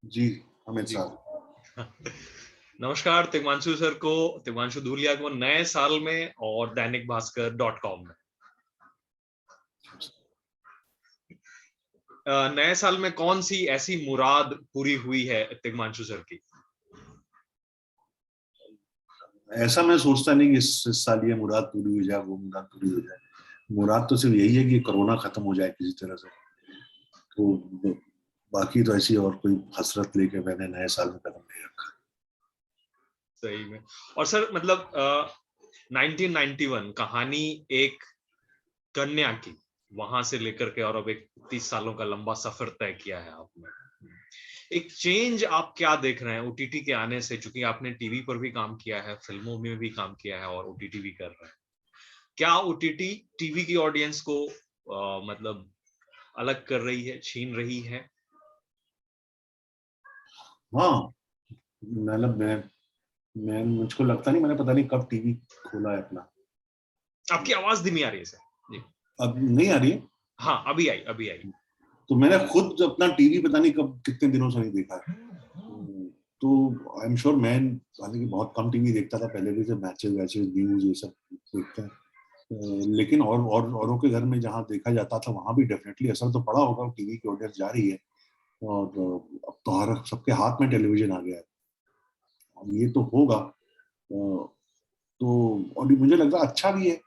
जी, अमित जी। साहब। नमस्कार तिग्मांशु सर को, तिग्मांशु धूलिया को नए साल में और दैनिक भास्कर .com में। नए साल में कौन सी ऐसी मुराद पूरी हुई है तिग्मांशु सर की? ऐसा मैं सोचता नहीं कि इस साल ये मुराद पूरी हो जाए, वो मुराद पूरी हो जाए। मुराद तो सिर्फ यही है कि कोरोना खत्म हो जाए किसी तरह से। तो बाकी तो ऐसी और कोई हसरत लेके मैंने नए साल में कदम नहीं रखा। सही में। और सर मतलब 1991 कहानी एक कन्या की, वहां से लेकर के और अब एक 30 सालों का लंबा सफर तय किया है आपने। एक चेंज आप क्या देख रहे हैं ओटीटी के आने से? चूंकि आपने टीवी पर भी काम किया है, फिल्मों में भी काम किया है और ओटीटी भी कर रहे हैं। क्या ओटीटी टीवी की ऑडियंस को मतलब अलग कर रही है, छीन रही है? हाँ, मतलब मैं मुझको लगता नहीं, मैंने पता नहीं कब टीवी खोला है अपना। आपकी आवाज धीमी आ रही है सर जी। अब नहीं आ रही है? हाँ, अभी आई, अभी आई। तो मैंने खुद अपना टीवी पता नहीं कब, कितने दिनों से नहीं देखा है। तो आई एम श्योर, मैं हालांकि बहुत कम टीवी देखता था पहले भी, से मैचेस वैचेस न्यूज ये सब देखते हैं। लेकिन औरों के घर में जहाँ देखा जाता था वहां भी डेफिनेटली असर तो पड़ा होगा, टीवी की ऑडियंस जा रही है। और अब तो हर सबके हाथ में टेलीविजन आ गया है, और ये तो होगा। तो और मुझे लगता है अच्छा भी है।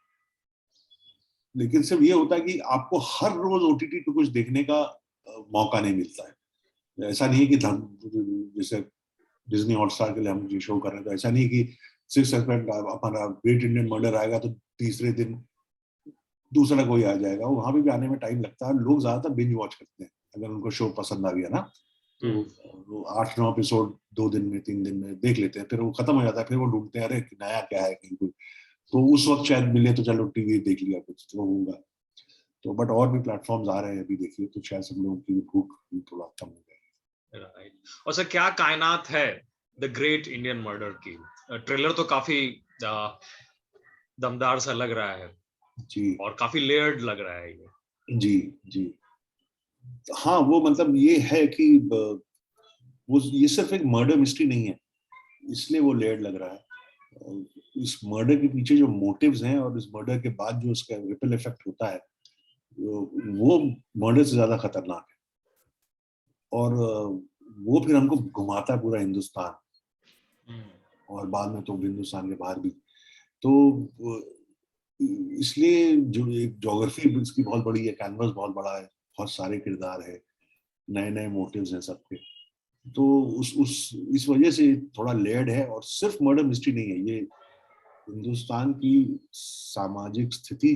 लेकिन सिर्फ ये होता है कि आपको हर रोज ओटीटी पे कुछ देखने का मौका नहीं मिलता है। ऐसा नहीं है कि जैसे डिज्नी हॉटस्टार के लिए हम ये शो कर रहे हैं, तो ऐसा नहीं है कि 6 सस्पेक्ट हमारा ग्रेट इंडियन मर्डर आएगा तो तीसरे दिन दूसरा कोई आ जाएगा। वहां भी आने में टाइम लगता है। लोग ज्यादातर बिंज वॉच करते हैं अगर उनको शो पसंद आ गया ना, तो वो 8-9 एपिसोड 2 दिन में 3 दिन में देख लेते हैं, फिर वो खत्म हो जाता है, फिर वो ढूंढते हैं अरे नया क्या है कहीं कोई। तो उस वक्त शायद मिले तो चलो टीवी देख लिया कुछ तो होगा। तो बट और भी प्लेटफॉर्म्स आ रहे हैं अभी, देखिए तो शायद सब लोगों की भूख थोड़ा कम हो गई। राइट। और सर क्या कायनात है द ग्रेट इंडियन मर्डर की? ट्रेलर तो काफी दमदार सा लग रहा है जी और काफी लेयर्ड लग रहा है ये। जी जी। हाँ, वो मतलब ये है कि वो ये सिर्फ एक मर्डर मिस्ट्री नहीं है, इसलिए वो लेयर्ड लग रहा है। और इस मर्डर के पीछे जो मोटिव्स हैं और इस मर्डर के बाद जो उसका रिपल इफेक्ट होता है, वो मर्डर से ज्यादा खतरनाक है। और वो फिर हमको घुमाता है पूरा हिंदुस्तान, और बाद में तो हिंदुस्तान के बाहर भी। तो इसलिए जो एक ज्योग्राफी इसकी बहुत बड़ी है, कैनवस बहुत बड़ा है, बहुत सारे किरदार है, नए नए मोटिव्स हैं सबके। तो उस इस वजह से थोड़ा लेयर्ड है, और सिर्फ मर्डर मिस्ट्री नहीं है ये, हिंदुस्तान की सामाजिक स्थिति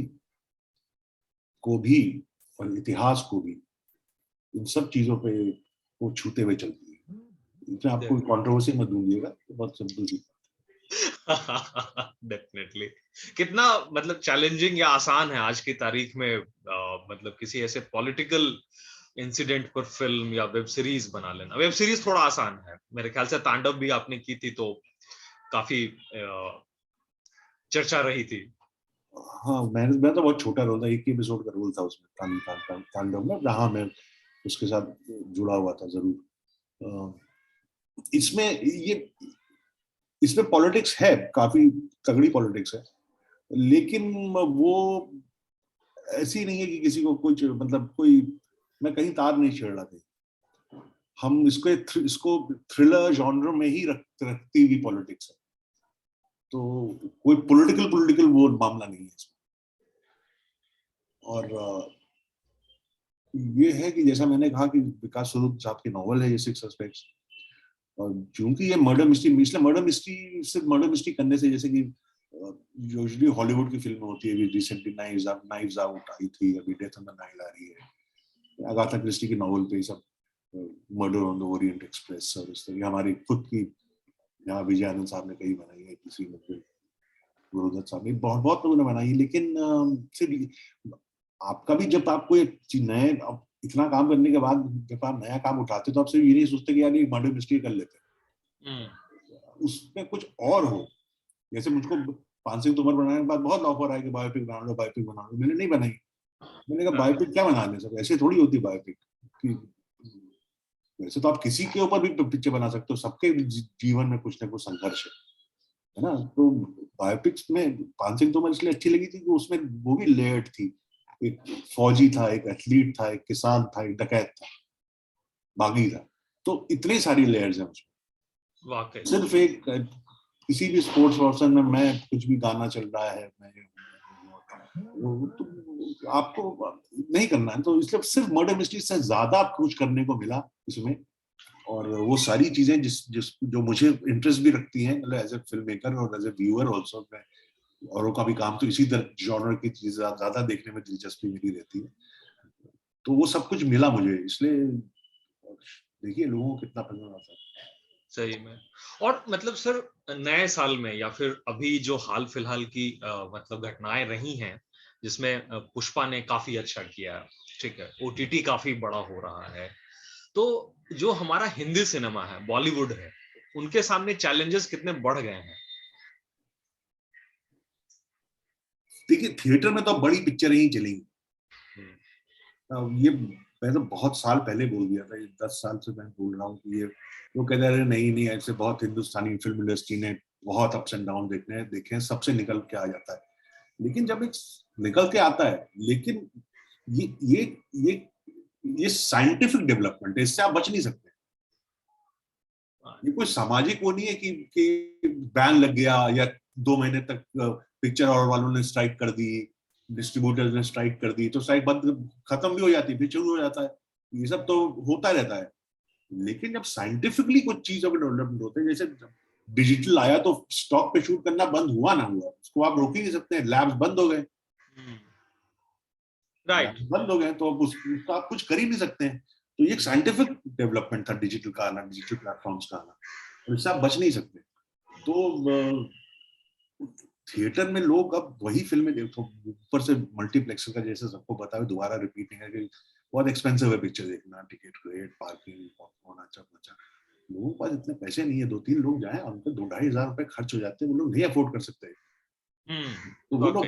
को भी और इतिहास को भी, इन सब चीजों पे वो छूते हुए चलती है। इसमें आपको कंट्रोवर्सी मत दूंगिएगा, बहुत सिंपल सी। डेफिनेटली। कितना मतलब चैलेंजिंग या आसान है आज की तारीख में मतलब किसी ऐसे पॉलिटिकल इंसिडेंट पर फिल्म या वेब सीरीज बना लेना? वेब सीरीज थोड़ा आसान है मेरे ख्याल से, तांडव भी आपने की थी तो काफी चर्चा रही थी। हाँ, मैं तो बहुत छोटा रोल था, एक ही एपिसोड का रोल था उसमें, तांडव में, जहाँ मैं उसके साथ जुड़ा हुआ था जरूर। इसमें ये इसमें पॉलिटिक्स है, काफी तगड़ी पॉलिटिक्स है, लेकिन वो ऐसी नहीं है कि किसी को कुछ मतलब कोई, मैं कहीं तार नहीं छेड़ रहा था। हम इसको थ्रिलर जॉनर में ही रखती हुई पॉलिटिक्स है। तो कोई पॉलिटिकल वो मामला नहीं है इसमें। और ये है कि जैसा मैंने कहा कि विकास स्वरूप साहब की नॉवल है ये 6 सस्पेक्ट्स, और चूंकि ये मर्डर मिस्ट्री, इसलिए मर्डर मिस्ट्री सिर्फ मर्डर मिस्ट्री करने से, जैसे कि यूजुअली हॉलीवुड की फिल्म होती है, अभी रिसेंटली नाइव्स आउट आई थी, अभी डेथ ऑन द नाइल आ रही है, अगाथा क्रिस्टी की नॉवल पे सब, murder on the Orient express, और इस तरह हमारी खुद की यहाँ विजय आनंद साहब ने कई बनाई है, किसी ने गुरुदत्त साहब ने, बहुत बहुत लोगों ने बनाई है। लेकिन सिर्फ आपका भी, जब आप कोई नए, इतना काम करने के बाद जब आप नया काम उठाते तो आप सिर्फ ये नहीं सोचते कि यार ये मर्डर मिस्ट्री कर लेते हैं, उसमें कुछ और हो। जैसे मुझको पान सिंह तोमर बनाने के बाद बहुत ऑफर आया कि बायोपिक बना लो, बायोपिक बना लो, मैंने नहीं बनाई। मैंने कहा बायोपिक क्या बनाने, सब ऐसे थोड़ी होती बायोपिक कि वैसे तो आप किसी के ऊपर भी पिक्चर बना सकते हो, सबके जीवन में कुछ ना कुछ संघर्ष है ना। तो बायोपिक्स में पान सिंह तोमर इसलिए अच्छी लगी थी कि उसमें वो भी लेयर्ड थी, एक फौजी था, एक एथलीट था, एक किसान था, एक डकैत था, बागी था, तो इतनी सारी लेयर्स हैं उसमें। वाकई सिर्फ एक किसी भी स्पोर्ट्स पर्सन में मैं कुछ भी गाना चल रहा है, मैं तो आपको नहीं करना है, तो इसलिए सिर्फ मर्डर मिस्ट्री से ज्यादा कुछ करने को मिला इसमें। और वो सारी चीजें जिस जिस जो मुझे इंटरेस्ट भी रखती हैं, मतलब एज ए फिल्म मेकर और एज ए व्यूअर ऑल्सो, मैं औरों का भी काम तो इसी तरह जॉनर की चीज ज्यादा देखने में दिलचस्पी मेरी रहती है, तो वो सब कुछ मिला मुझे, इसलिए देखिए लोगों को कितना पसंद आता है। सही में। और मतलब सर नए साल में या फिर अभी जो हाल फिलहाल की मतलब घटनाएं रही हैं जिसमें पुष्पा ने काफी अच्छा किया, ठीक है, ओटीटी काफी बड़ा हो रहा है, तो जो हमारा हिंदी सिनेमा है, बॉलीवुड है, उनके सामने चैलेंजेस कितने बढ़ गए हैं? देखिए थिएटर में तो बड़ी पिक्चरें ही चलेंगी, ये मैं तो बहुत साल पहले बोल दिया था, 10 साल से मैं बोल रहा हूँ कि ये, वो कहते रहे नहीं नहीं ऐसे बहुत हिंदुस्तानी फिल्म इंडस्ट्री ने बहुत अप्स एंड डाउन देखे हैं, सबसे निकल के आ जाता है। लेकिन जब एक निकल के आता है, लेकिन ये ये ये ये साइंटिफिक डेवलपमेंट है, इससे आप बच नहीं सकते। ये कोई सामाजिक वो नहीं है कि बैन लग गया या 2 महीने तक पिक्चर हॉल वालों ने स्ट्राइक कर दी, डिस्ट्रीब्यूटर्स ने स्ट्राइक कर दी, तो स्ट्राइक बंद खत्म भी हो जाती है, फिर शुरू हो जाता है, ये सब तो होता रहता है। लेकिन जब साइंटिफिकली कुछ चीज अगर डेवलपमेंट होते हैं, जैसे डिजिटल आया तो स्टॉक पे शूट करना बंद हुआ ना हुआ, उसको आप रोक ही नहीं सकते, लैब्स बंद हो गए, राइट। बंद हो गए तो अब उसका आप कुछ कर ही नहीं सकते हैं। तो ये एक साइंटिफिक डेवलपमेंट था डिजिटल का आना, डिजिटल प्लेटफॉर्म्स का आना, और इससे आप बच नहीं सकते। तो थिएटर में लोग अब वही फिल्में देखो, ऊपर से मल्टीप्लेक्स का जैसे सबको पता है, दोबारा रिपीट नहीं है कि बहुत एक्सपेंसिव है पिक्चर देखना, टिकट रेट, पार्किंग, पॉपकॉर्न, अच्छा अच्छा, लोगों के पास इतने पैसे नहीं है, 2-3 लोग जाए उनके 2-2.5 हजार रुपए खर्च हो जाते हैं, वो लोग नहीं अफोर्ड कर सकते। तो वो लोग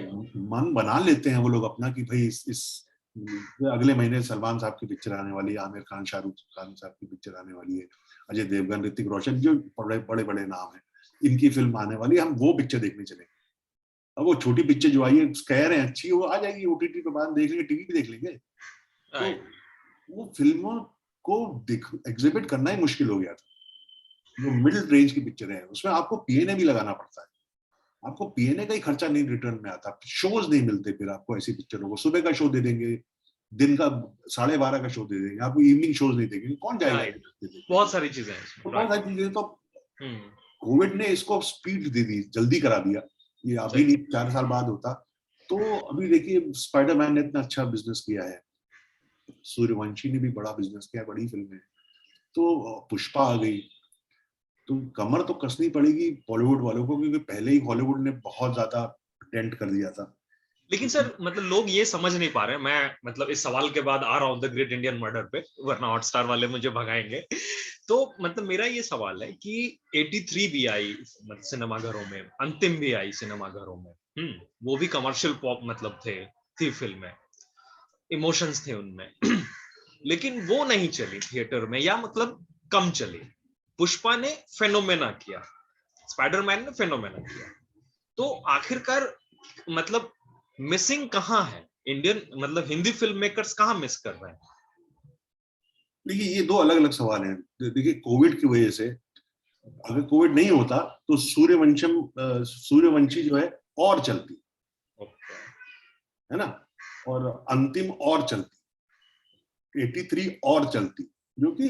मन बना लेते हैं वो लोग अपना कि भाई इस अगले महीने सलमान साहब की पिक्चर आने वाली है, आमिर खान, शाहरुख खान साहब की पिक्चर आने वाली है, अजय देवगन, ऋतिक रोशन, जो बड़े बड़े बड़े नाम है, इनकी फिल्म आने वाली है, हम वो पिक्चर देखने चले। अब वो छोटी पिक्चर जो आई है कह रहे हैं अच्छी, वो आ जाएगी ओटीटी पे, बाद देख लेंगे, टीवी पे देख लेंगे। तो वो फिल्मों को एग्जिबिट करना ही मुश्किल हो गया था। जो मिडिल रेंज की पिक्चर है उसमें आपको पीएनए भी लगाना पड़ता है, आपको पीएनए का ही खर्चा नहीं रिटर्न में आता, शोज नहीं मिलते फिर आपको ऐसी पिक्चरों को, सुबह का शो दे देंगे, दिन का 12:30 का शो दे देंगे, आपको इवनिंग शोज नहीं देंगे, कौन जाएगा? बहुत सारी चीजें तो बहुत सारी चीजें, तो कोविड ने इसको स्पीड दे दी, जल्दी करा दिया, ये अभी नहीं 4 साल बाद होता। तो अभी देखिए स्पाइडरमैन ने इतना अच्छा बिजनेस किया है, सूर्यवंशी ने भी बड़ा बिजनेस किया, बड़ी फिल्म है, तो पुष्पा आ गई, तो कमर तो कसनी पड़ेगी बॉलीवुड वालों को, क्योंकि पहले ही हॉलीवुड ने बहुत ज्यादा डेंट कर दिया था। लेकिन सर मतलब लोग ये समझ नहीं पा रहे, मैं मतलब इस सवाल के बाद आ रहा हूँ द ग्रेट इंडियन मर्डर पे, वरना हॉटस्टार वाले मुझे भगाएंगे। तो मतलब मेरा ये सवाल है कि 83 भी आई मतलब सिनेमाघरों में, अंतिम भी आई सिनेमाघरों में, वो भी कमर्शियल पॉप मतलब थी फिल्में, इमोशंस थे उनमें लेकिन वो नहीं चली थिएटर में, या मतलब कम चली। पुष्पा ने फेनोमेना किया, स्पाइडरमैन ने फेनोमेना किया, तो आखिरकार मतलब मिसिंग कहाँ है? इंडियन मतलब हिंदी फिल्म मेकर्स कहाँ मिस कर रहे हैं? देखिए ये 2 अलग अलग सवाल हैं। देखिए कोविड की वजह से, अगर कोविड नहीं होता तो सूर्यवंशी जो है और चलती है ना, और अंतिम और चलती, 83 और चलती, जो कि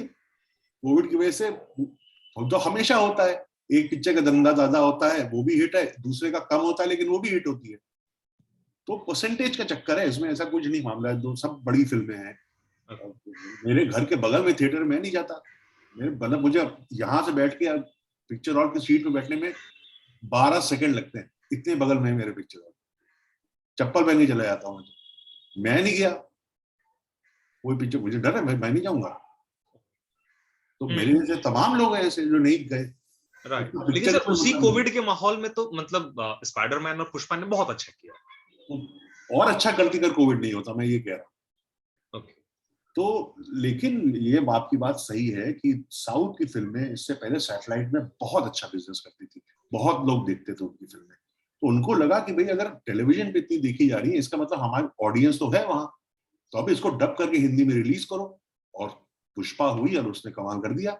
कोविड की वजह से तो हमेशा होता है, एक पिक्चर का धंधा ज्यादा होता है वो भी हिट है, दूसरे का कम होता है लेकिन वो भी हिट होती है, तो परसेंटेज का चक्कर है इसमें, ऐसा कुछ नहीं मामला है, दो सब बड़ी फिल्में हैं। मेरे घर के बगल में थिएटर में नहीं जाता, मेरे मतलब मुझे यहाँ से बैठ के पिक्चर हॉल की सीट पे बैठने में 12 सेकंड लगते हैं, इतने बगल में है मेरे पिक्चर हॉल, चप्पल पहन के चला जाता हूँ, मैं नहीं गया, कोई पिक्चर, मुझे डर है, मैं नहीं जाऊंगा, तो मेरे जैसे तमाम लोग हैं ऐसे जो नहीं गए। राइट। लेकिन सर उसी कोविड के माहौल में तो मतलब स्पाइडरमैन और पुष्पा ने बहुत अच्छा किया, और अच्छा करती अगर कोविड नहीं होता, मैं ये कह रहा हूँ। ओके। तो लेकिन ये आपकी बात सही है कि साउथ की फिल्में इससे पहले सैटेलाइट में बहुत अच्छा बिजनेस करती थी, बहुत लोग देखते थे उनकी फिल्में, तो उनको लगा कि भाई अगर टेलीविजन पे इतनी देखी जा रही है, इसका मतलब हमारी ऑडियंस तो है वहां, तो अब इसको डब करके हिंदी में रिलीज करो। और पुष्पा हुई और उसने कमाल कर दिया।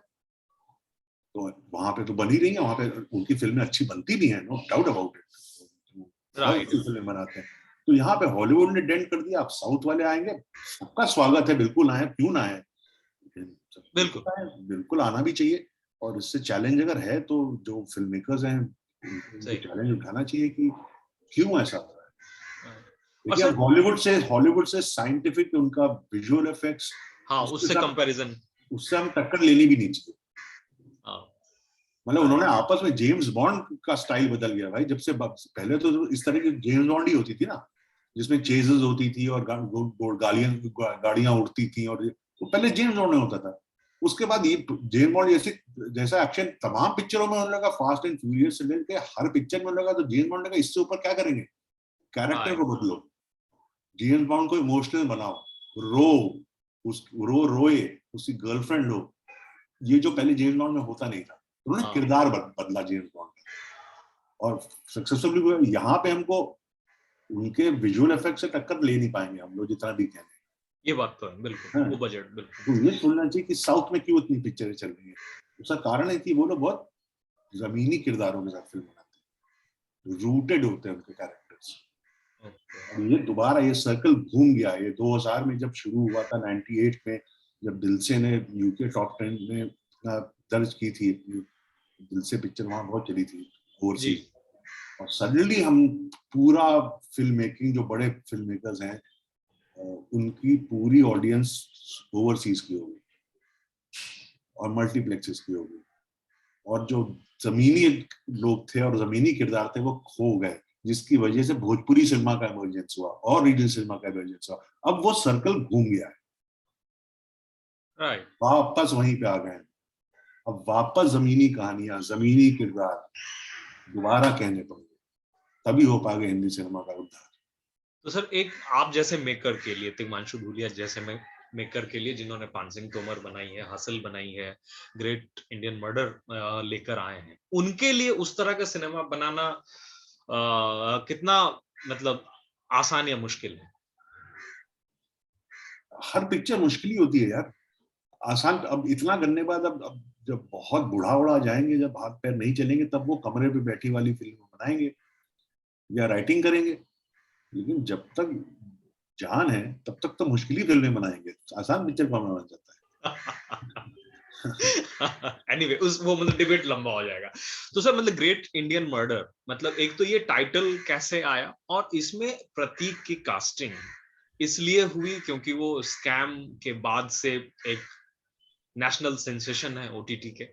तो वहां पे तो बन ही रही है, वहां पे उनकी फिल्में अच्छी बनती भी हैं, नो डाउट अबाउट इट, बहुत राइट। अच्छी फिल्में बनाते हैं। तो यहाँ पे हॉलीवुड ने डेंट कर दिया, अब साउथ वाले आएंगे, सबका स्वागत है, बिल्कुल आए, क्यों ना आए, बिल्कुल बिल्कुल आना भी चाहिए। और इससे चैलेंज अगर है तो जो फिल्म मेकर्स हैं उनको सही। चैलेंज उठाना चाहिए कि क्यों ऐसा हो रहा है। और देखिए सर हॉलीवुड से साइंटिफिक उनका विजुअल इफेक्ट्स, हाँ, उसके उससे साथ कंपैरिजन। उससे हम टक्कर लेनी भी नहीं चाहिए। हाँ मतलब उन्होंने राइट। आपस में जेम्स बॉन्ड का स्टाइल बदल गया भाई, जब से पहले तो इस तरह की जेम्स बॉन्ड ही होती थी ना, जिसमें चेजेस होती थी और गाड़ियां उड़ती थी, और तो पहले जेम्स बॉन्ड में होता था। उसके बाद ये जेम्स बॉन्ड जैसे जैसा एक्शन तमाम पिक्चरों में होने लगा, फास्ट एंड फ्यूरियस से लेकर हर पिक्चर में होने लगा, तो जेम्स बॉन्ड ने कहा इससे ऊपर क्या करेंगे, कैरेक्टर राइट। को बदलो, जेम्स बॉन्ड को इमोशनल बनाओ, रो, रोए, उसकी गर्लफ्रेंड हो, ये जो पहले जेम्स बॉन्ड में होता नहीं था। उन्होंने हाँ, किरदार बदला जेम्स बॉन्ड का, और सक्सेसफुली हुआ। यहाँ पे हमको उनके विजुअल इफेक्ट से टक्कर ले नहीं पाएंगे हम लोग, जितना भी कहें। ये बात तो है, बिल्कुल हाँ, वो बजट बिल्कुल। तो ये सोचना चाहिए कि साउथ में क्यों इतनी पिक्चरें चल रही है। उसका कारण है कि वो लोग बहुत जमीनी किरदारों के साथ फिल्म बनाते हैं, रूटेड होते हैं उनके कैरेक्टर्स। ओके। और ये दोबारा ये सर्कल घूम गया, ये 2000 में जब शुरू हुआ था, 98 में जब दिलसे ने यूके टॉप 10 में दर्ज की थी, दिलसे पिक्चर वहां बहुत चली थी जी। ओवरसीज। और सडनली हम पूरा फिल्म मेकिंग, जो बड़े फिल्म मेकर्स हैं, उनकी पूरी ऑडियंस ओवरसीज की हो गई और मल्टीप्लेक्सेस की हो गई, और जो जमीनी लोग थे और जमीनी किरदार थे वो खो गए, जिसकी वजह से भोजपुरी सिनेमा का इमरजेंस हुआ और रीजनल सिनेमा का इमरजेंस हुआ। अब वो सर्कल घूम गया है, राइट। वापस वहीं पे आ गए हैं। अब वापस जमीनी कहानियां, जमीनी किरदार दोबारा कहने पड़ेंगे, तभी हो पाएगा हिंदी सिनेमा का उद्धार। तो सर एक आप जैसे मेकर के लिए, तिग्मांशु धूलिया जैसे मेकर के लिए, जिन्होंने पानसिंह तोमर बनाई है, हसल बनाई है, ग्रेट इंडियन मर्डर लेकर आए हैं, उनके लिए उस तरह का सिनेमा बनाना कितना मतलब आसान या मुश्किल है? हर पिक्चर मुश्किल ही होती है यार, आसान अब इतना करने के बाद, अब जब बहुत बूढ़ा उड़ा जाएंगे, जब हाथ पैर नहीं चलेंगे, तब वो कमरे पे बैठी वाली फिल्म बनाएंगे या राइटिंग करेंगे। लेकिन जब तक जान है तब तक तो मुश्किल ही फिल्में बनाएंगे, आसान पिक्चर कौन बना जाता है। एनीवे उस वो मतलब डिबेट लंबा हो जाएगा। तो सर मतलब ग्रेट इंडियन मर्डर, मतलब एक तो ये टाइटल कैसे आया, और इसमें प्रतीक की कास्टिंग इसलिए हुई क्योंकि वो स्कैम के बाद से एक नेशनल सेंसेशन है ओटीटी के।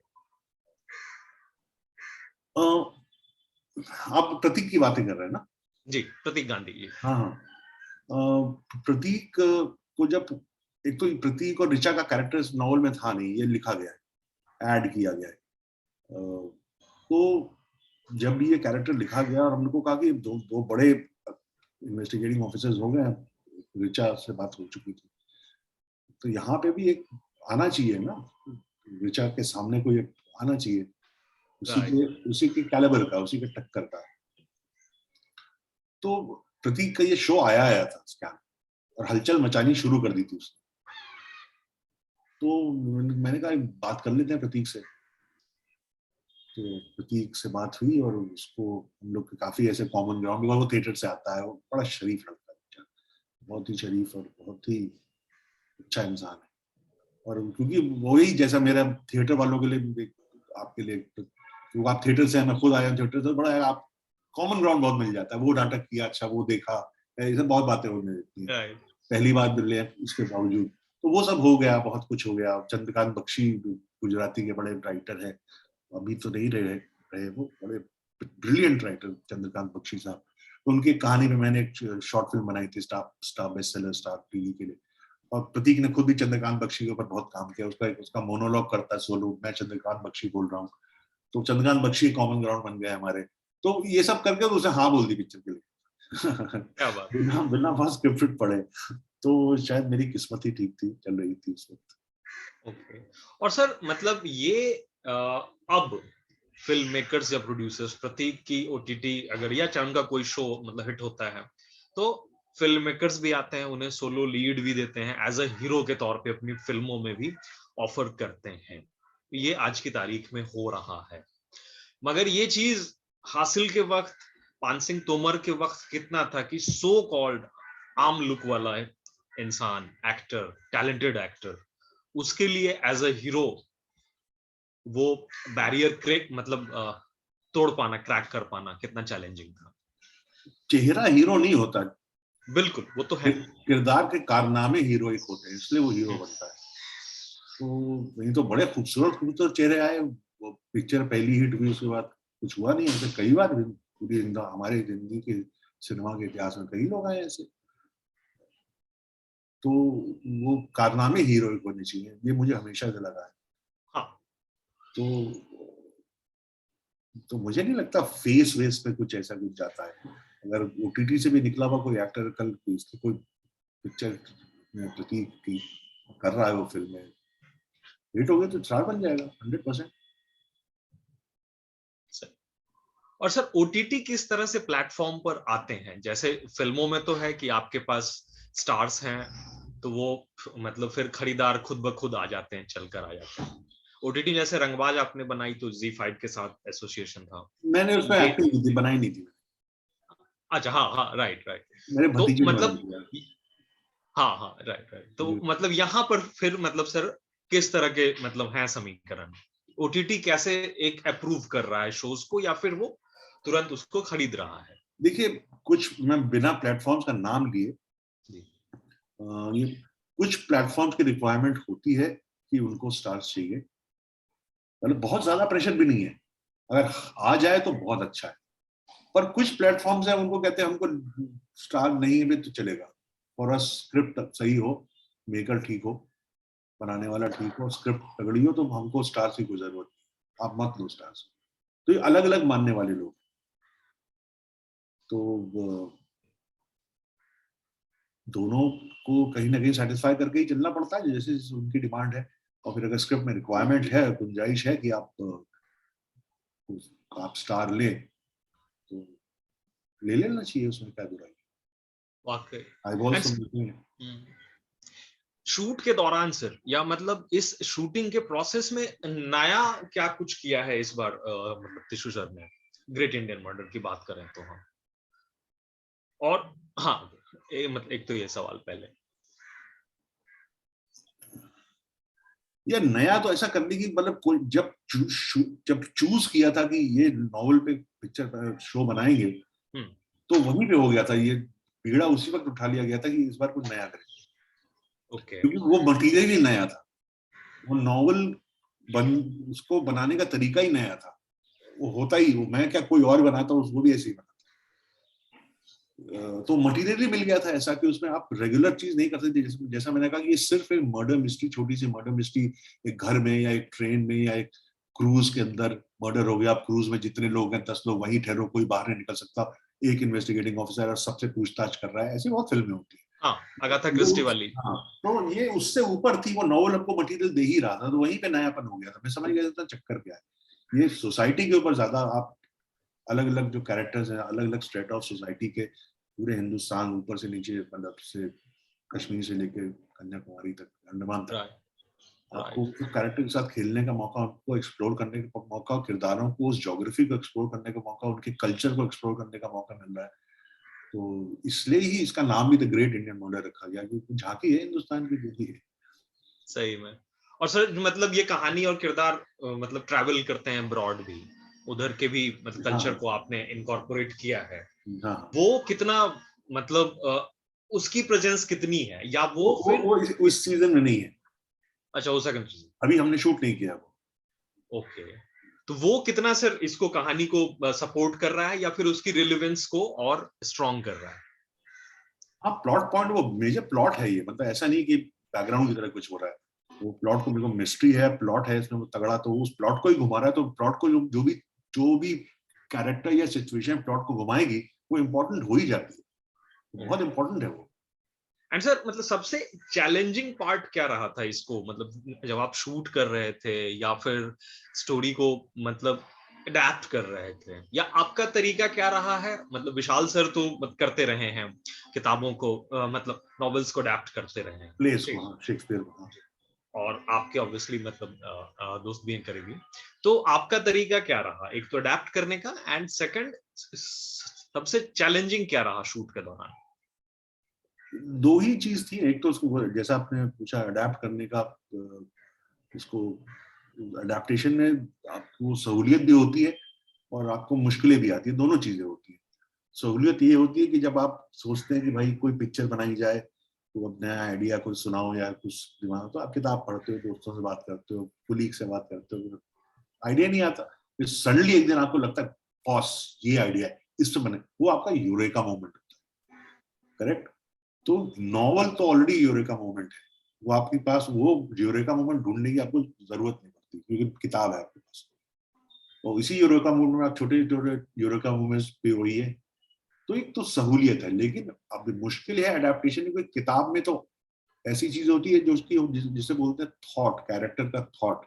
आप प्रतीक की बातें कर रहे हैं ना? जी, प्रतीक गांधी जी। हाँ हाँ। प्रतीक को जब, एक तो प्रतीक और ऋचा का कैरेक्टर इस नॉवल में था नहीं, ये लिखा गया है, ऐड किया गया है। तो जब ये कैरेक्टर लिखा गया और हमने को कहा कि दो दो बड़े इन्वेस्टिगेटिंग ऑफिसर्स हो गए, ऋचा से बात हो चुकी थी, तो यहाँ पे भी एक आना चाहिए ना, ऋचा के सामने कोई एक आना चाहिए, राइट। उसी के कैलिबर का, उसी के टक्कर का। तो प्रतीक का ये शो आया था स्कैम, और हलचल मचानी शुरू कर दी थी उसने। तो मैंने कहा बात कर लेते हैं प्रतीक से। तो प्रतीक से बात हुई और उसको हम लोग के काफी ऐसे कॉमन ग्राउंड, वो थिएटर से आता है, वो बड़ा शरीफ लड़का है, बहुत ही शरीफ और बहुत ही अच्छा इंसान है। और क्योंकि वही जैसा मेरा थिएटर वालों के लिए, आपके लिए, क्योंकि आप थिएटर से हैं, मैं खुद आया हूँ थिएटर से, बड़ा आप कॉमन ग्राउंड बहुत मिल जाता है, वो नाटक किया, अच्छा वो देखा, ये सब बहुत बातें होने लगती हैं, राइट। पहली बार मिले इसके बावजूद। तो वो सब हो गया, बहुत कुछ हो गया। चंद्रकांत बख्शी गुजराती के बड़े राइटर हैं, अभी तो नहीं रहे वो, बड़े ब्रिलियंट राइटर चंद्रकांत बख्शी साहब। तो उनकी कहानी में मैंने एक शॉर्ट फिल्म बनाई थी, star best seller, star TV के लिए। और प्रतीक ने खुद भी चंद्रकांत बख्शी के ऊपर बहुत काम किया, उसका मोनोलॉग करता है सोलो, मैं चंद्रकांत बख्शी बोल रहा हूँ। तो चंद्रकांत बख्शी कॉमन ग्राउंड बन गए हमारे। तो ये सब करके उसे हाँ बोल दी पिक्चर के लिए। क्या बात। बिना बिना वहां स्क्रिप्ट पढ़े, तो शायद मेरी किस्मत ही ठीक थी, चल रही थी उस वक्त। ओके। और सर मतलब ये अब फिल्म मेकर्स या प्रोड्यूसर्स, प्रतीक की ओटीटी अगर या चाहे उनका कोई शो मतलब हिट होता है, तो फिल्म मेकर्स भी आते हैं, उन्हें सोलो लीड भी देते हैं, एज अ हीरो के तौर पे अपनी फिल्मों में भी ऑफर करते हैं। ये आज की तारीख में हो रहा है। मगर ये चीज हासिल के वक्त, पान सिंह तोमर के वक्त कितना था कि सो कॉल्ड आम लुक वाला इंसान, एक्टर, टैलेंटेड एक्टर, उसके लिए एज अ हीरो वो बैरियर क्रैक मतलब तोड़ पाना, क्रैक कर पाना कितना चैलेंजिंग था। चेहरा हीरो नहीं होता, बिल्कुल, वो तो है। किरदार के कारनामे हीरोइक होते हैं, इसलिए वो हीरो बनता है। तो नहीं तो बड़े खूबसूरत खूबसूरत चेहरे आए, वो पिक्चर पहली हिट हुई उसके बाद कुछ हुआ नहीं। ऐसे कई बार पूरी हमारे जिंदगी के सिनेमा के इतिहास में कई लोग आए ऐसे। तो वो कारनामे हीरोइक होने चाहिए, ये मुझे हमेशा से लगा है। हाँ। तो मुझे नहीं लगता फेस वेस पे कुछ ऐसा कुछ जाता है। अगर ओटीटी से भी निकला हुआ कोई एक्टर कल इसकी कोई पिक्चर प्रतीक की कर रहा है, वो फिल्म में हिट हो गई तो स्टार बन जाएगा 100%। और सर ओटीटी किस तरह से प्लेटफॉर्म पर आते हैं? जैसे फिल्मों में तो है कि आपके पास स्टार्स हैं, तो वो मतलब फिर खरीदार खुद ब खुद आ जाते हैं, चलकर आ जाते हैं। ओटीटी जैसे रंगबाज आपने बनाई तो जी5 के साथ एसोसिएशन था। मैंने उसमें ये एक्टिंग की थी, बनाई नहीं थी। अच्छा, हाँ हाँ, राइट राइट। मेरे तो भतीजे ने बनाई मतलब थी यार। हाँ हाँ, राइट राइट। तो जी। मतलब यहाँ पर फिर मतलब सर किस तरह के मतलब हैं समीकरण? ओटीटी कैसे एक अप्रूव कर रहा है शोज को, या फिर वो तुरंत उसको खरीद रहा है? देखिए, कुछ मैं बिना प्लेटफॉर्म्स का नाम लिए, जी। ये कुछ प्लेटफॉर्म्स की रिक्वायरमेंट होती है कि उनको स्टार्स चाहिए, मतलब बहुत ज्यादा प्रेशर भी नहीं है, अगर आ जाए तो बहुत अच्छा है। पर कुछ प्लेटफॉर्म्स है उनको कहते हैं हमको स्टार नहीं भी तो चलेगा, और स्क्रिप्ट सही हो, मेकर ठीक हो, बनाने वाला ठीक हो, स्क्रिप्ट तगड़ी हो, तो हमको स्टार्स की कोई जरूरत नहीं, आप मत लो स्टार्स। तो ये अलग अलग मानने वाले लोग। तो दोनों को कहीं ना कहीं सेटिस्फाई करके ही चलना पड़ता है, जैसे जैसे उनकी डिमांड है। और फिर अगर स्क्रिप्ट में रिक्वायरमेंट है, गुंजाइश है कि आप स्टार ले, तो ले लेना चाहिए, उसमें क्या बुराई। वाकई। आई बॉल्स एंड तो मिलती हैं। शूट के दौरान सर, या मतलब इस शूटिंग के प्रोसेस में नया क्या कुछ किया है इस बार मतलब टिशू सर ने, ग्रेट इंडियन मर्डर की बात करें तो हम? और हाँ, मतलब एक तो ये सवाल पहले। या नया तो ऐसा करने की, मतलब कोई जब चूज किया था कि ये नॉवल पे पिक्चर शो बनाएंगे, हम्म। तो वहीं पे हो गया था ये, बीड़ा उसी वक्त उठा लिया गया था कि इस बार कुछ नया करें, ओके। क्योंकि वो मटीरियल ही नया था। वो नॉवल बन उसको बनाने का तरीका ही नया था। वो होता ही, वो मैं क्या कोई और बनाता हूँ उसको भी ऐसे ही बनाता। तो मटेरियल ही मिल गया था ऐसा कि उसमें आप रेगुलर चीज नहीं कर सकते। जैसा मैंने कहा कि ये सिर्फ एक मर्डर मिस्ट्री, छोटी सी मर्डर मिस्ट्री, एक घर में या एक ट्रेन में या एक क्रूज के अंदर मर्डर हो गया, आप क्रूज में जितने लोग हैं 10 लोग वहीं ठहरो, कोई बाहर नहीं निकल सकता, एक इन्वेस्टिगेटिंग ऑफिसर और सबसे पूछताछ कर रहा है, ऐसी बहुत फिल्में होती है। हाँ, अगाथा वो क्रिस्टी वाली। हाँ, तो ये उससे ऊपर थी, वो नॉवल हमको मटेरियल दे ही रहा था, तो वहीं पे नयापन हो गया था। मैं समझ गया था चक्कर क्या है। ये सोसाइटी के ऊपर ज्यादा, आप अलग अलग जो कैरेक्टर्स हैं, अलग अलग स्टेट ऑफ सोसाइटी के, पूरे हिंदुस्तान ऊपर से नीचे, मतलब से कश्मीर से लेकर कन्याकुमारी तक, अंडमान तक, राइट आपको राइट। कैरेक्टर के साथ खेलने का मौका, उनको एक्सप्लोर करने का मौका, किरदारों को, उस ज्योग्राफी को एक्सप्लोर करने का मौका, उनके कल्चर को एक्सप्लोर करने का मौका मिल रहा है। तो इसलिए ही इसका नाम भी द ग्रेट इंडियन मर्डर रखा गया, क्योंकि झांकी है हिंदुस्तान की जो भी है। सही में। और सर मतलब ये कहानी और किरदार मतलब ट्रैवल करते हैं ब्रॉड भी, उधर के भी मतलब कल्चर हाँ को आपने इनकॉर्पोरेट किया है। हाँ। वो कितना मतलब उसकी प्रेजेंस कितनी है, या वो फिर? वो इस सीजन में नहीं है, अच्छा, वो सेकंड। अभी हमने शूट नहीं किया वो। ओके। तो वो कितना सर इसको, कहानी को सपोर्ट कर रहा है, या फिर उसकी रिलेवेंस को और स्ट्रॉन्ग कर रहा है? हाँ, प्लॉट पॉइंट, वो मेजर प्लॉट है ये, मतलब ऐसा नहीं कि बैकग्राउंड की तरह कुछ हो रहा है। वो प्लॉट को, मेरे को मिस्ट्री है, प्लॉट है इसमें वो तगड़ा, तो उस प्लॉट को ही घुमा रहा है। तो प्लॉट को जो भी कैरेक्टर या सिचुएशन प्लॉट को घुमाएगी, वो इम्पोर्टेंट हो ही जाती है, बहुत इम्पोर्टेंट है वो। एंड सर मतलब सबसे चैलेंजिंग पार्ट क्या रहा था इसको, मतलब जब आप शूट कर रहे थे या फिर स्टोरी को मतलब अडेप्ट कर रहे थे, या आपका तरीका क्या रहा है? मतलब विशाल सर तो करते रहे हैं किताबों को, मतलब नॉवेल्स को अडेप्ट करते रहे हैं, प्लेस ठीक? को, हाँ, शेक्सपियर को, हाँ। और आपके ऑब्वियसली मतलब दोस्त भी हैं करीबी, तो आपका तरीका क्या रहा एक तो अडेप्ट करने का, एंड सेकंड सबसे चैलेंजिंग क्या रहा शूट के दौरान? दो ही चीज थी, एक तो उसको जैसा आपने पूछा अडेप्ट करने का, इसको अडेप्टेशन में आपको सहूलियत भी होती है और आपको मुश्किलें भी आती है, दोनों चीजें होती है। सहूलियत ये होती है कि जब आप सोचते हैं कि भाई कोई पिक्चर बनाई जाए, तो अब नया आइडिया कुछ सुनाओ या कुछ दिमाग, तो आप किताब पढ़ते हो, दोस्तों से बात करते हो, कुलीग से बात करते हो, आइडिया नहीं आता, फिर सडनली एक दिन आपको लगता है बॉस ये आइडिया है, इस पे बने, वो आपका यूरेका मोमेंट होता है, करेक्ट? तो नॉवल तो ऑलरेडी यूरेका मोमेंट है, वो आपके पास वो यूरेका मोमेंट ढूंढने की आपको जरूरत नहीं पड़ती क्योंकि किताब है आपके पास। और इसी यूरेका मोमेंट में आप छोटे छोटे यूरेका मोमेंट्स पे वही है, तो एक तो सहूलियत है। लेकिन अब मुश्किल है अडेप्टेशन की, किताब में तो ऐसी चीज होती है जो उसकी जिसे बोलते हैं थॉट, कैरेक्टर का थॉट।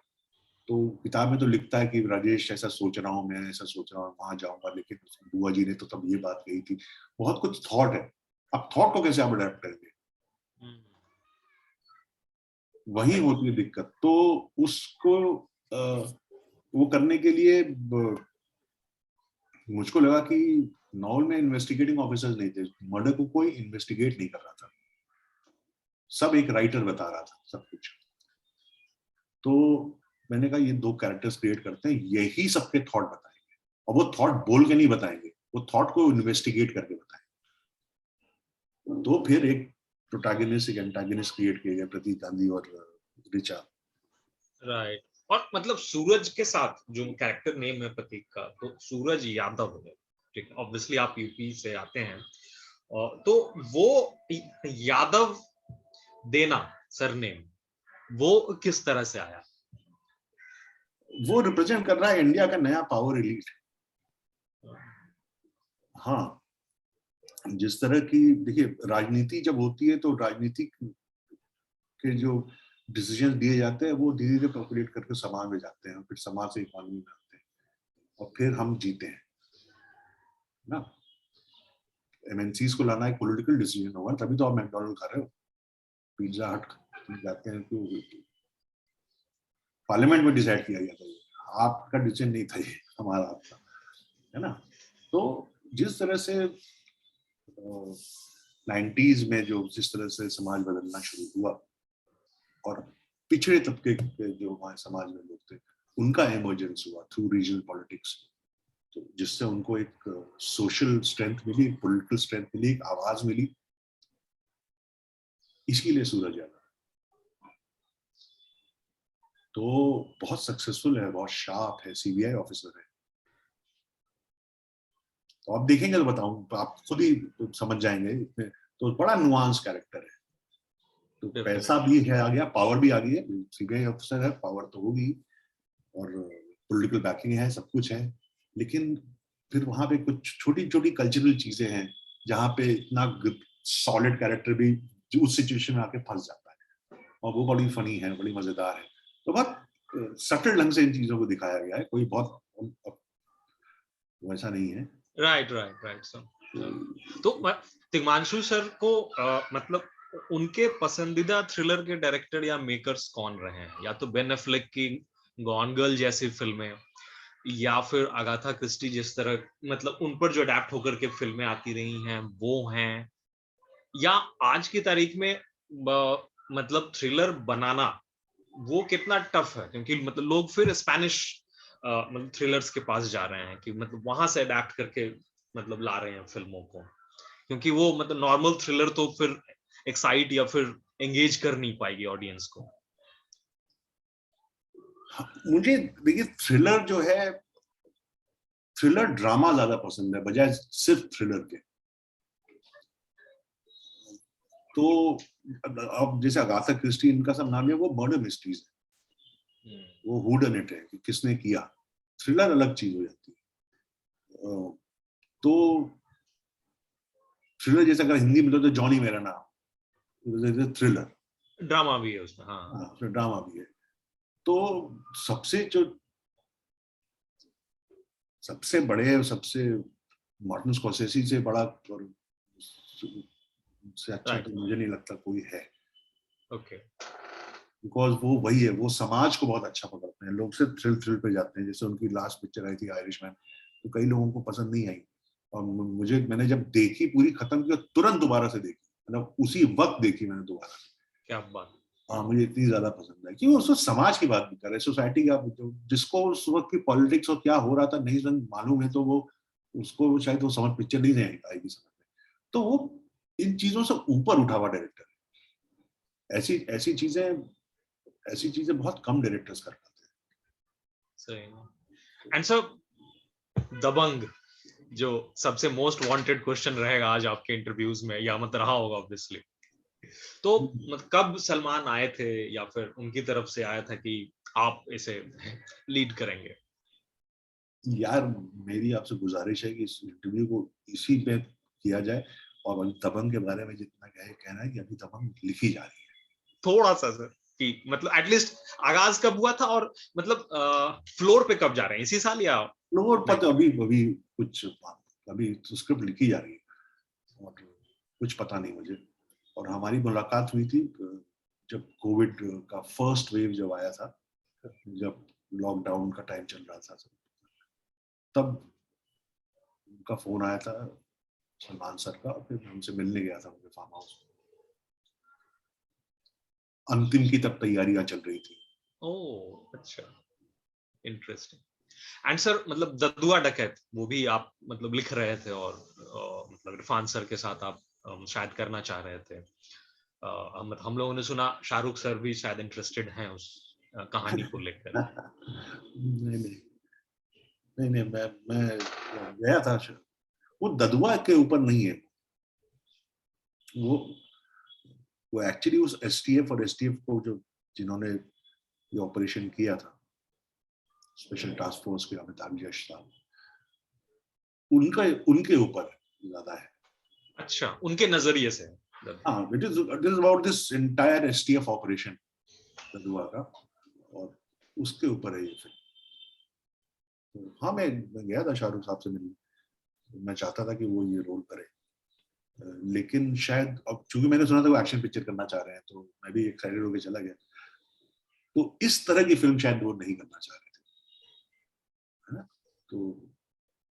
तो किताब में तो लिखता है कि राजेश ऐसा सोच रहा हूँ, मैं ऐसा सोच रहा हूँ, वहां जाऊंगा, लेकिन बुआ जी ने तो तब ये बात कही थी, बहुत कुछ थॉट है। अब थॉट को कैसे आप अडेप्ट करेंगे, वही होती है दिक्कत। तो उसको वो करने के लिए मुझको लगा कि नॉवल में इन्वेस्टिगेटिंग ऑफिसर्स नहीं थे, मर्डर को कोई इन्वेस्टिगेट नहीं कर रहा था, सब एक राइटर बता रहा था सब कुछ। तो मैंने कहा ये दो कैरेक्टर्स क्रिएट करते हैं, यही सबके थॉट बताएंगे, और वो थॉट बोल के नहीं बताएंगे, वो थॉट को इन्वेस्टिगेट करके बताएंगे। तो फिर एक प्रोटैगनिस्ट, एक एंटागनिस्ट क्रिएट किया गया, प्रतीक गांधी और रिचा। राइट। और मतलब सूरज के साथ जो कैरेक्टर नेम है प्रतीक का, तो सूरज यादव है, ठीक है, ऑब्वियसली आप यूपी से आते हैं, और तो वो यादव देना सरनेम, वो किस तरह से आया? वो रिप्रेजेंट कर रहा है इंडिया का नया पावर एलीट। हाँ, जिस तरह की, देखिए राजनीति जब होती है तो राजनीति के जो डिसीजन दिए जाते हैं वो धीरे धीरे पॉपुलेट करके समाज में जाते हैं, फिर समाज से इकोनॉमी में आते हैं, और फिर हम जीते हैं ना। एमएनसीज को लाना एक पॉलिटिकल डिसीजन होगा, तभी तो आप मैकडोनल्ड खा रहे हो, पिज्जा हट जाते हैं, तो पार्लियामेंट में डिसाइड किया गया था ये, आपका डिसीजन नहीं था ये, हमारा आपका, है ना। तो जिस तरह से 90s में जो जिस तरह से समाज बदलना शुरू हुआ, और पिछड़े तबके के जो हमारे समाज में लोग थे, उनका इमर्जेंस हुआ थ्रू रीजनल पॉलिटिक्स, तो जिससे उनको एक सोशल स्ट्रेंथ मिली, पॉलिटिकल स्ट्रेंथ मिली, एक आवाज मिली, इसके लिए सूरज यादव तो बहुत सक्सेसफुल है, बहुत शार्प है, सीबीआई ऑफिसर है। तो आप देखेंगे तो बताऊं, तो आप खुद ही समझ जाएंगे, इसमें तो बड़ा नुआंस कैरेक्टर है। तो पैसा भी है आ गया, पावर भी आ गई है, सीबीआई ऑफिसर है, पावर तो होगी, और पॉलिटिकल बैकिंग है, सब कुछ है। लेकिन फिर वहां पे कुछ छोटी छोटी कल्चरल चीजें हैं जहाँ पे इतना सॉलिड कैरेक्टर भी उस सिचुएशन में आके फंस जाता है, और वो बड़ी फनी है, बड़ी मजेदार है। तो बहुत सटल ढंग से इन चीजों को दिखाया गया है, कोई बहुत वैसा नहीं है। Right right right sir. तो तिग्मांशु सर को मतलब उनके पसंदीदा थ्रिलर के डायरेक्टर या मेकर्स कौन रहे हैं? या तो बेन एफ्लेक की गॉन गर्ल जैसी फिल्में, या फिर अगाथा क्रिस्टी जिस तरह मतलब उन पर जो अडेप्ट होकर के फिल्में आती रही हैं वो हैं, या आज की तारीख में मतलब थ्रिलर बनाना वो कितना टफ है, क्योंकि मतलब लोग फिर स्पेनिश मतलब थ्रिलर्स के पास जा रहे हैं कि मतलब वहां से अडेप्ट करके मतलब ला रहे हैं फिल्मों को, क्योंकि वो मतलब नॉर्मल थ्रिलर तो फिर एक्साइट या फिर एंगेज कर नहीं पाएगी ऑडियंस को। मुझे देखिए थ्रिलर जो है, थ्रिलर ड्रामा ज्यादा पसंद है बजाय सिर्फ थ्रिलर के। तो अब जैसे अगाथा क्रिस्टी, इनका सब नाम है, वो मर्डर मिस्ट्रीज है, वो हू डन इट है कि किसने किया। थ्रिलर अलग चीज हो जाती है। तो थ्रिलर जैसा अगर हिंदी में तो जॉनी मेरा नाम, थ्रिलर, ड्रामा भी है उसमें। हाँ, ड्रामा भी है। तो सबसे मार्टिन स्कॉर्सेसी से बड़ा और से अच्छा तो मुझे नहीं लगता कोई है। ओके। बिकॉज वो वही है, वो समाज को बहुत अच्छा पकड़ते हैं। लोग सिर्फ थ्रिल पे जाते हैं। जैसे उनकी लास्ट पिक्चर आई थी आयरिशमैन, तो कई लोगों को पसंद नहीं आई, और मैंने जब देखी, पूरी खत्म की, तुरंत दोबारा से देखी, मतलब उसी वक्त देखी मैंने दोबारा। क्या बात। हाँ, मुझे इतनी ज्यादा पसंद है कि उसको समाज की बात भी कर रहे, सोसाइटी का, जिसको उस वक्त की पॉलिटिक्स और क्या हो रहा था नहीं मालूम है, तो वो उसको शायद वो समझ पिक्चर नहीं आएगी समझ में। तो वो इन चीजों से ऊपर उठा हुआ डायरेक्टर है। ऐसी चीजें बहुत कम डायरेक्टर्स कर पाते हैं। सही। एंड सर दबंग, जो सबसे मोस्ट वांटेड क्वेश्चन रहेगा आज आपके इंटरव्यूज में, या मत रहा होगा ऑब्वियसली, तो कब सलमान आए थे या फिर उनकी तरफ से आया था कि आप इसे लीड करेंगे? यार मेरी आपसे गुजारिश है कि इस इंटरव्यू को इसी पे किया जाए, और दबंग के बारे में जितना कहना है कि अभी दबंग लिखी जा रही है। थोड़ा सा सर, कि मतलब एटलीस्ट आगाज कब हुआ था, और मतलब फ्लोर पे कब जा रहे हैं, इसी साल या फ्लोर पर? अभी कुछ अभी स्क्रिप्ट लिखी जा रही है और कुछ पता नहीं मुझे। और हमारी मुलाकात हुई थी जब कोविड का फर्स्ट वेव जब आया था, जब लॉकडाउन का टाइम चल रहा था, तब उनका फोन आया था सलमान सर का, और फिर उनसे मिलने गया था उनके फार्म हाउस। अंतिम की तब तैयारियां चल रही थी। ओह अच्छा, इंटरेस्टिंग। एंड सर मतलब ददुआ डकैत, वो भी आप मतलब लिख रहे थे, और मतलब इरफान सर के साथ आप शायद करना चाह रहे थे। हम लोगों ने सुना शाहरुख सर भी शायद इंटरेस्टेड हैं उस कहानी को लेकर। नहीं, मैं गया था। वो ददुआ के ऊपर नहीं है, वो एक्चुअली उस एसटीएफ को जो जिन्होंने ये ऑपरेशन किया था, स्पेशल टास्क फोर्स के अमिताभ यश था, उनके ऊपर ज्यादा है। अच्छा, उनके नजरिए से। हाँ, it is about this entire STF operation Dadua का, और उसके ऊपर है ये फिल्म। तो हाँ, मैं गया था शाहरुख साहब से मिलने। मैं चाहता था कि वो ये रोल करे, लेकिन शायद अब चूंकि मैंने सुना था वो एक्शन पिक्चर करना चाह रहे हैं, तो मैं भी एक्साइटेड होकर चला गया। तो इस तरह की फिल्म शायद वो नहीं करना चाह रहे थे, है ना? तो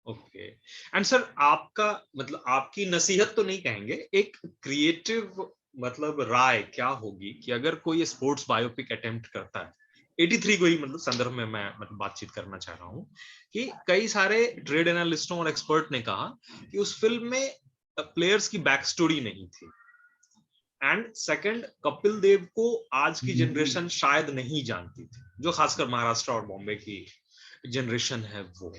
ओके। एंड सर आपका मतलब आपकी नसीहत तो नहीं कहेंगे, एक क्रिएटिव मतलब राय क्या होगी कि अगर कोई स्पोर्ट्स बायोपिक अटेम्प्ट करता है, 83 को ही मतलब संदर्भ में मैं मतलब बातचीत करना चाह रहा हूँ, कि कई सारे ट्रेड एनालिस्टों और एक्सपर्ट ने कहा कि उस फिल्म में प्लेयर्स की बैक स्टोरी नहीं थी, एंड सेकंड कपिल देव को आज की जनरेशन शायद नहीं जानती थी, जो खासकर महाराष्ट्र और बॉम्बे की जनरेशन है वो।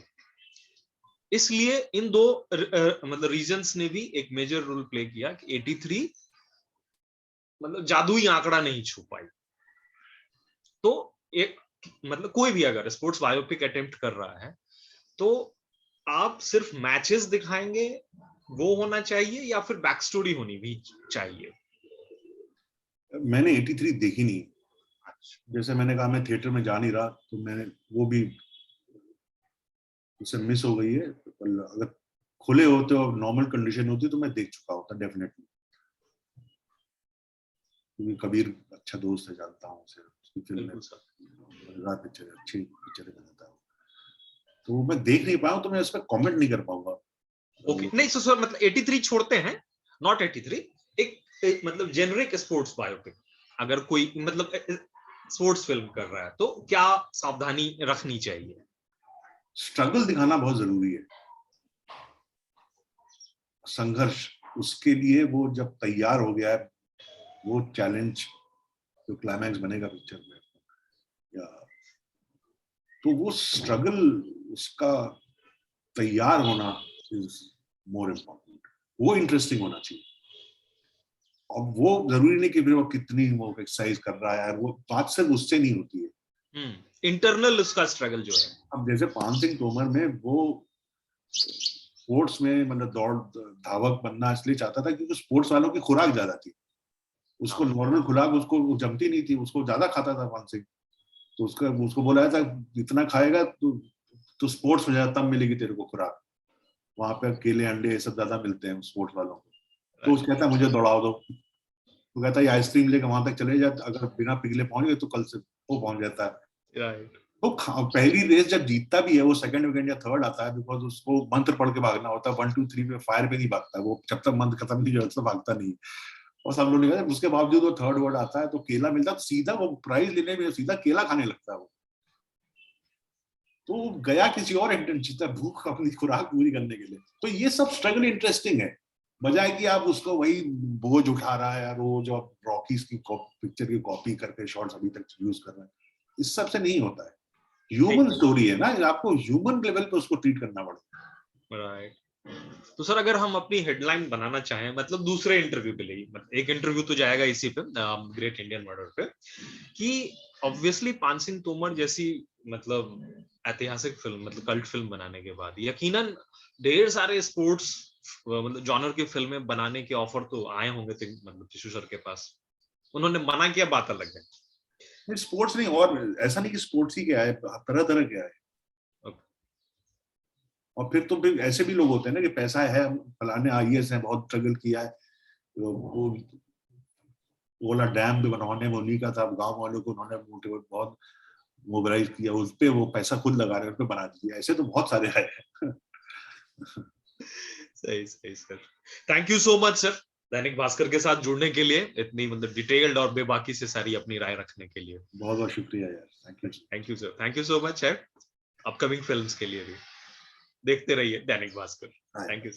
इसलिए इन दो मतलब रीजंस ने भी एक मेजर रोल प्ले किया कि 83 मतलब जादुई आंकड़ा नहीं छू पाई। तो एक मतलब कोई भी अगर स्पोर्ट्स बायोपिक अटेम्प्ट कर रहा है, तो आप सिर्फ मैचेस दिखाएंगे वो होना चाहिए, या फिर बैक स्टोरी होनी भी चाहिए? मैंने 83 देखी नहीं। जैसे मैंने कहा, मैं थिएटर में जा नहीं रहा, तो मैंने वो भी उससे मिस हो गई है। अगर खुले होते और नॉर्मल कंडीशन होती तो मैं देख चुका होता डेफिनेटली, क्योंकि कबीर अच्छा दोस्त है, जानता हूँ उसे, उसकी फिल्म में मजेदार पिक्चर, अच्छी पिक्चर बनाता है। तो मैं देख नहीं पाया, तो मैं इस पर कमेंट नहीं कर पाऊंगा। ओके, नहीं सर मतलब 83 छोड़ते हैं, नॉट 83, एक मतलब जेनरिक स्पोर्ट्स बायोपिक अगर कोई मतलब स्पोर्ट्स फिल्म कर रहा है, तो क्या सावधानी रखनी चाहिए? स्ट्रगल दिखाना बहुत जरूरी है, संघर्ष। उसके लिए वो जब तैयार हो गया है, वो चैलेंज जो क्लाइमैक्स बनेगा पिक्चर में, या तो वो स्ट्रगल, उसका तैयार होना इज मोर इम्पोर्टेंट। वो इंटरेस्टिंग होना चाहिए। अब वो जरूरी नहीं कि फिर वो कितनी वो एक्सरसाइज कर रहा है, वो बात सिर्फ उससे नहीं होती है। इंटरनल उसका स्ट्रगल जो है। अब जैसे पान सिंह तोमर में वो स्पोर्ट्स में मतलब दौड़ धावक बनना इसलिए चाहता था क्योंकि स्पोर्ट्स वालों की खुराक ज्यादा थी, उसको नॉर्मल खुराक उसको जमती नहीं थी, उसको ज्यादा खाता था मान सिंह। तो उसको बोला था इतना खाएगा तो स्पोर्ट्स में जाएगा तब मिलेगी तेरे को खुराक, वहां पे केले अंडे ये सब ज्यादा मिलते हैं स्पोर्ट्स वालों को। तो उसको कहता मुझे दौड़ाओ दो, तो कहता है आइसक्रीम लेके वहां तक चले जाते, अगर बिना पिघले पहुंच गए तो कल से वो पहुंच जाता है। राइट। तो पहली रेस जब जीतता भी है वो सेकंड विकेट या थर्ड आता है, बिकॉज उसको मंत्र पढ़ के भागना होता है, 1 2 3 पे फायर पे नहीं भागता वो, जब तक मंत्र खत्म नहीं होता भागता नहीं। और सब लोग निकले, उसके बावजूद वो थर्ड वर्ड आता है तो केला मिलता है, तो सीधा वो प्राइज लेने में सीधा केला खाने लगता है वो। तो गया किसी और इंटेंशन था, भूख अपनी खुराक पूरी करने के लिए। तो ये सब स्ट्रगल इंटरेस्टिंग है, बजाय कि आप उसको वही बोझ उठा रहा है रोज और रॉकीज की पिक्चर की कॉपी करके शॉर्ट्स अभी तक यूज कर रहे हैं। इस सब से नहीं होता है, ह्यूमन स्टोरी है ना, आपको ह्यूमन लेवल पे उसको ट्रीट करना पड़ेगा। राइट। तो सर अगर हम अपनी हेडलाइन बनाना चाहें, मतलब दूसरे इंटरव्यू के लिए, मतलब एक इंटरव्यू तो जाएगा इसी पे ग्रेट इंडियन मर्डर पे, कि ऑब्वियसली पान सिंह तोमर जैसी मतलब ऐतिहासिक फिल्म, मतलब कल्ट फिल्म बनाने के बाद यकीनन ढेर सारे स्पोर्ट्स मतलब जॉनर की फिल्में बनाने के ऑफर तो आए होंगे मतलब टिशू सर के पास, उन्होंने मना किया, बात अलग है। स्पोर्ट्स नहीं, और ऐसा नहीं कि स्पोर्ट्स ही क्या है, तरह तरह क्या है। और फिर ऐसे भी लोग होते हैं ना कि पैसा है, फलाने आईएएस है, बहुत स्ट्रगल किया है, वो वाला डैम भी बनवाने में उन्हीं का था, गांव वालों को उन्होंने बहुत मोबिलाइज किया, उस पे वो पैसा खुद लगा रहे हैं, उस पे बना दिया। ऐसे तो बहुत सारे हैं। सही सही sir, thank you so much sir Dainik Bhaskar के साथ जुड़ने के लिए, इतनी मतलब डिटेल्ड और बेबाकी से सारी अपनी राय रखने के लिए। बहुत बहुत शुक्रिया यार, thank you sir, thank you so much है। अपकमिंग फिल्म्स के लिए भी देखते रहिए दैनिक भास्कर। Thank you.